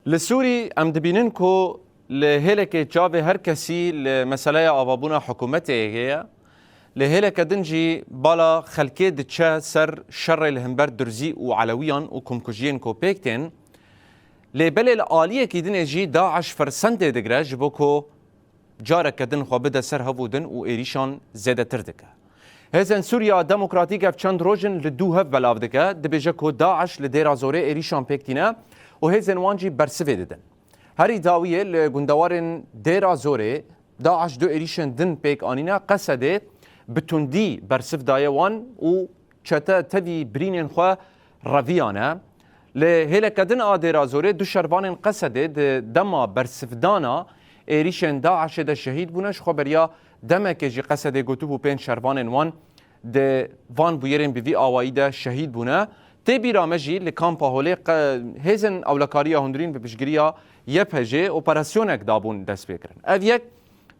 لسوري ام دبینن کو لهلك جاوه هر کسی لمسألة آوابونا حکومت هي لهلك دنجي بالا خلقه دچه سر شر الهمبر درزي وعلويان وكمكوجين کو بيكتين لبل الآلية كي دن اجي داعش فرسند دگره جبوكو جارك كدن خوابده سر هفودن و ايريشان زيادة تردكه هزن سوريا ديمقراطيك اف چند روجن لدو هف بلاف دكه دبيجه كو داعش لديرا زوري ايريشان بيكتينه و هزن وانجي برسفه ددن هري داوية لغندوارن ديرا زوري داعش دو ايريشان دن بيك آنينا قصده بتندي برسف دايوان و چتا تدي برينين خوا رويانه لهلك دن ديرا زوري دو شروان قصده دما برسف دانا ايريشان داعش ده شهيد بونش خبريا دمك جي قصده گوتو بين شروان وان ده وان بويرين بي آوائي ده شهيد بونه تبي رامجي لكامبا هولي هزن اولکاریا هندرین به پشگیریا یپجه اپراسیونک دابون دست بکرن. اویک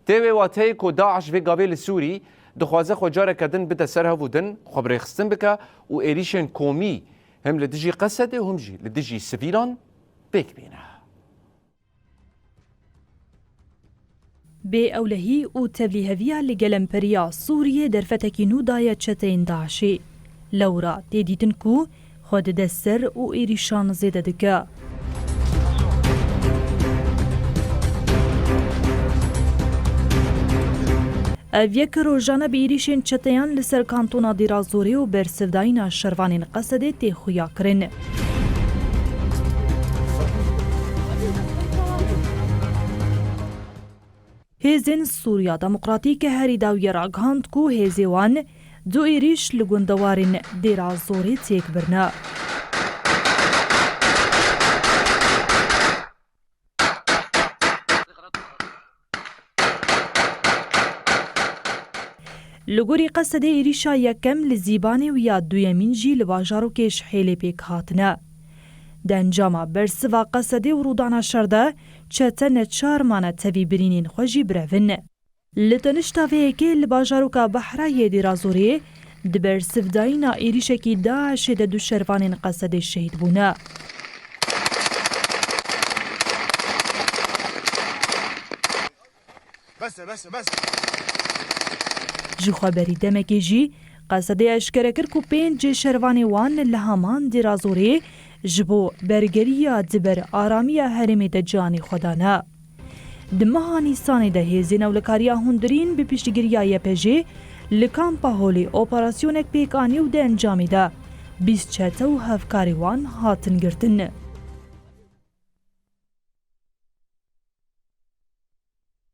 تبي واتي کو داعش في قابل سوري دخوازه خجاره کدن بده سرها ودن خبر خستن بك و ايريشن كومي هم لدجي قصده هم جي لدجي سفيران بيك بينا. بي أولهي و تبليهوية لقلمبريا سوريا درفتكي نودايا چتين داعشي لورا تيديتنكو خود دستر و ايريشان زيده دكا اویک روزانه به ایریشین چتیان لسر کانتونا دیرا زوری و برسفداین شروانین قصده تی خویا کرن. هزین سوریا دموکراتیک هری داوی راگهاند کو هزیوان دو ایریش لگوندوارین دیرا زوری تیک برنا. لگوری قصد ایریشا یکم لزیبانی و یا دویمین جی لواجارو کش حیلی پیک هاتنه. دنجاما برسوا قصد و رودانا شرده چتن چارمانه توی برینین خوشی برون. لتنشتاوه که لواجارو که بحرای دیرازوری دبرسف داینا ایریشه که داعش ده دو شروانین قصد شهید بونه. بس جو خبری دمکی جی قصده اشکره کر کو پنج شروانی وان لهمان دیرازوری جبو برگریا دبر آرامی هرمی ده جانی خدانه. دمهانی سانی ده هزین اولکاریا هندرین به پیشگیریا یپجی لکامپا هولی اپراسیونک پیکانی و ده انجامی ده 24 هفکاری وان هاتن گرتن.